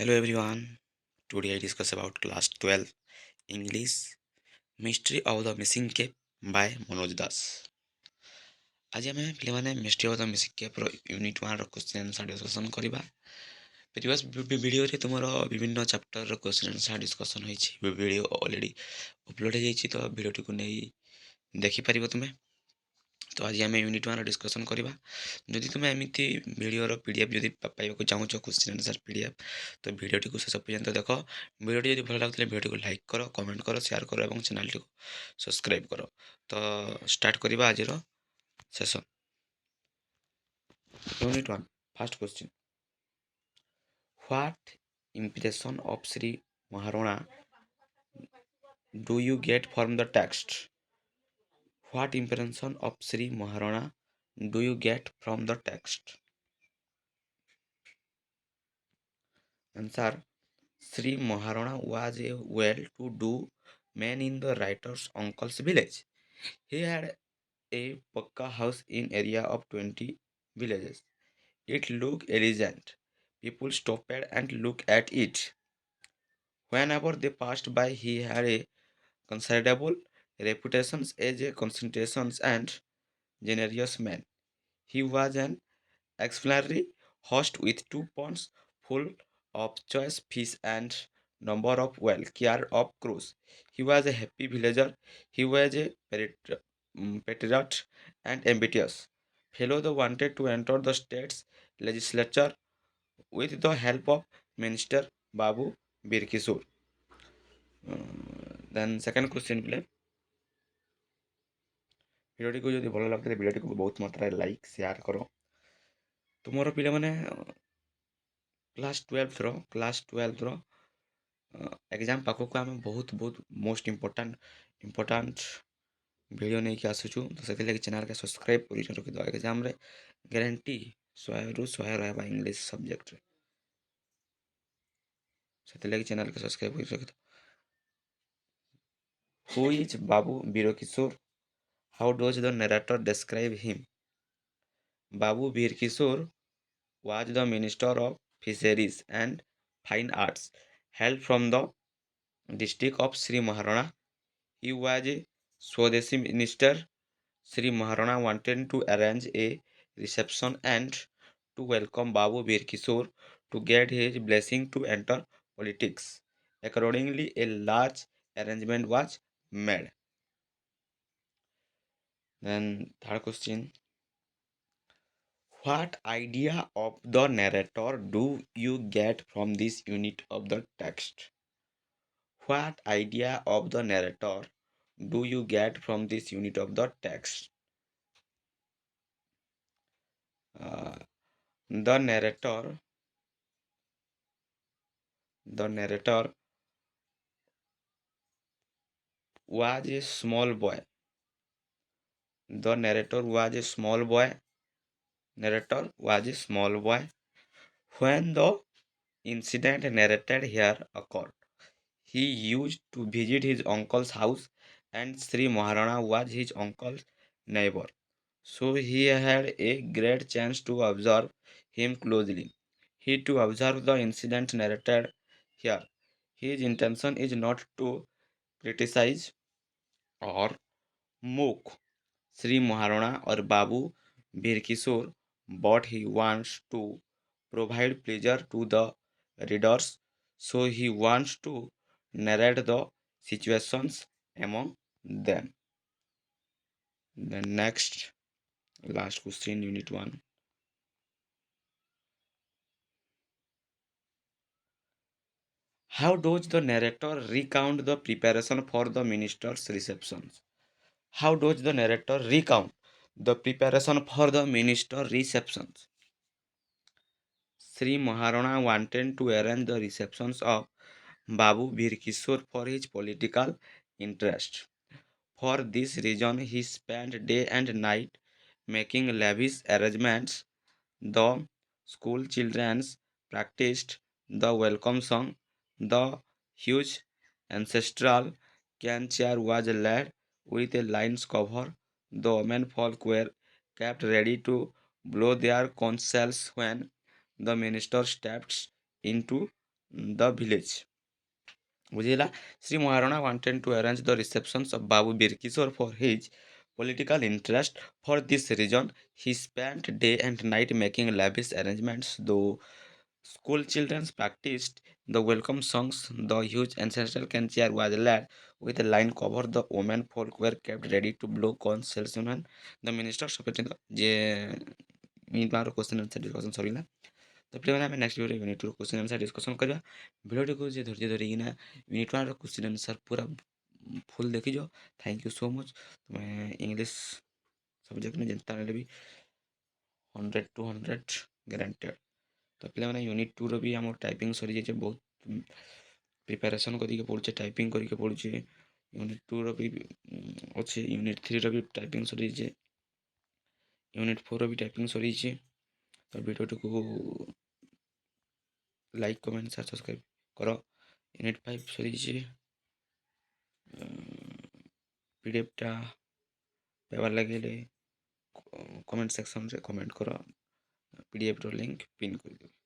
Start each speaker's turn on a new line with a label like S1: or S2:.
S1: Hello everyone. Today I discuss about class 12 English Mystery of the Missing Cape by Manoj Das. ଆଜି ଆମେ ପିଲାମାନେ mystery of the missing କେପ୍ର unit 1ର question answer discussion କରିବା। Previous ଭିଡ଼ିଓରେ ତୁମର ବିଭିନ୍ନ ଚାପ୍ଟରର କ୍ୱେଶ୍ଚିନ୍ ଆନ୍ସର୍ ଡିସ୍କସନ୍ ହୋଇଛି। ଭିଡ଼ିଓ ଅଲରେଡ଼ି ଅପଲୋଡ଼ ହୋଇଯାଇଛି, ତ ଭିଡ଼ିଓଟିକୁ ନେଇ ଦେଖିପାରିବ ତୁମେ। ତ ଆଜି ଆମେ ୟୁନିଟ୍ 1ର ଡିସ୍କସନ୍ କରିବା। ଯଦି ତୁମେ ଏମିତି ଭିଡ଼ିଓର PDF ଯଦି ପାଇବାକୁ ଚାହୁଁଛ କ୍ୱେଶ୍ଚିନ୍ ଆନ୍ସର୍ PDF, ତ ଭିଡ଼ିଓଟିକୁ ଶେଷ ପର୍ଯ୍ୟନ୍ତ ଦେଖ। ଭିଡ଼ିଓଟି ଯଦି ଭଲ ଲାଗୁଥିଲେ ଭିଡ଼ିଓଟିକୁ ଲାଇକ୍ କର, କମେଣ୍ଟ କର, ସେୟାର କର ଏବଂ ଚ୍ୟାନେଲଟିକୁ ସବସ୍କ୍ରାଇବ୍ କର। ତ ଷ୍ଟାର୍ଟ କରିବା ଆଜିର session. Unit 1 first question, what impression of Sri Maharana do you get from the text? What impression of Sri Maharana do you get from the text? Answer: Sri Maharana was a well-to-do man in the writer's uncle's village. He had a pakka house in area of 20 villages. It looked elegant. People stopped and looked at it. Whenever they passed by, he had a considerable reputation as a concentrations and generous man. He was an exemplary host with 2 ponds full of choice fish and number of well cared of crows. He was a happy villager. He was a patriot and ambitious fellow that wanted to enter the state's legislature with the help of Minister Babu Birkisur. Then second question play. ଭିଡ଼ିଓଟିକୁ ଯଦି ଭଲ ଲାଗୁଥିଲେ ଭିଡ଼ିଓଟିକୁ ବହୁତ ମାତ୍ରାରେ like share କର। ତୁମର ପିଲାମାନେ class ଟୁଏଲ୍ଭର exam ପାଖକୁ ଆମେ ବହୁତ ମୋଷ୍ଟ ଇମ୍ପୋର୍ଟାଣ୍ଟ ଭିଡ଼ିଓ ନେଇକି ଆସୁଛୁ। ତ ସେଥିଲାଗି ଚ୍ୟାନେଲ୍କେ ସବସ୍କ୍ରାଇବ୍ କରି ରଖିଦିଅ। ଏକ୍ଜାମ୍ରେ ଗ୍ୟାରେଣ୍ଟି 100ରୁ 100 ରହିବା ଇଂଲିଶ ସବଜେକ୍ଟରେ। ସେଥିଲାଗି ଚ୍ୟାନେଲ୍କେ ସବସ୍କ୍ରାଇବ୍ କରି ରଖିଦିଅ। Who is Babu Birkisur? How does the narrator describe him? Babu Birkisur was the Minister of Fisheries and Fine Arts, hailed from the district of Sri Maharana. He was a Swadeshi minister. Sri Maharana wanted to arrange a reception and to welcome Babu Birkisur to get his blessing to enter politics. Accordingly, a large arrangement was made. Then third question, what idea of the narrator do you get from this unit of the text? What idea of the narrator do you get from this unit of the text? The narrator was a small boy. The narrator was a small boy. Narrator was a small boy when the incident narrated here occurred. He used to visit his uncle's house, and Sri Maharana was his uncle's neighbor, so he had a great chance to observe him closely. He to observe the incident narrated here. His intention is not to criticize or mock Sri Maharana or Babu Birkisur, but he wants to provide pleasure to the readers, so he wants to narrate the situations among them. The next last question, unit 1. How does the narrator recount the preparation for the minister's receptions? How does the narrator recount the preparation for the minister's receptions? Sri Maharana wanted to arrange the receptions of Babu Birkisur for his political interest. For this reason, he spent day and night making lavish arrangements. The school children practiced the welcome song. The huge ancestral can chair was laid with a lion's cover. The women folk were kept ready to blow their conch shells when the minister stepped into the village. ବୁଝିଲା। Shri Maharana wanted to arrange the receptions of Babu Birkishore for his political interest. For this reason, he spent day and night making lavish arrangements. Though school children practiced the welcome songs, the huge ancestral can chair was laid with a line cover. The women folk were kept ready to blow conch shells when the minister ସପେଟ ଯେ minute ମାର question answer discussion ସରିଲା। ତ ପିଲାମାନେ ଆମେ next ଭିଡ଼ିଓରେ unit 2 question answer discussion କରିବା। ଭିଡ଼ିଓଟିକୁ ଯେ ଧୈର୍ଯ୍ୟ ଧରିକିନା ୟୁନିଟ୍ 1ର କ୍ୱେଶ୍ଚନ୍ ଆନ୍ସର୍ ପୁରା ଫୁଲ୍ ଦେଖିଛ। Thank you so much. ତୁମେ ଇଂଲିଶ ସବଜେକ୍ଟରେ ଯେନ୍ତା ହେଲେ ବି 100 to 100 ଗ୍ୟାରେଣ୍ଟେଡ଼। ତ ପିଲାମାନେ ୟୁନିଟ୍ 2ର ବି ଆମର ଟାଇପିଂ ସରିଯାଇଛି। ବହୁତ ପ୍ରିପାରେସନ୍ କରିକି ପଡ଼ୁଛେ, ଟାଇପିଂ କରିକି ପଡ଼ୁଛେ। ୟୁନିଟ୍ 2ର ବି ଅଛି, ୟୁନିଟ୍ 3ର ବି ଟାଇପିଂ ସରିଯାଇଛି, ୟୁନିଟ୍ 4ର ବି ଟାଇପିଂ ସରିଯାଇଛି। ତ ଭିଡ଼ିଓଟିକୁ ଲାଇକ୍ କମେଣ୍ଟ ସେୟାର ସବସ୍କ୍ରାଇବ୍ କର। ୟୁନିଟ୍ 5 ସରିଯାଇଛି। ପିଡ଼ିଏଫ୍ଟା ପାଇବାର୍ ଲାଗି କମେଣ୍ଟ ସେକ୍ସନ୍ରେ କମେଣ୍ଟ କର। ପିଡ଼ିଏଫ୍ର ଲିଙ୍କ୍ ପିନ୍ କରିଦେବି।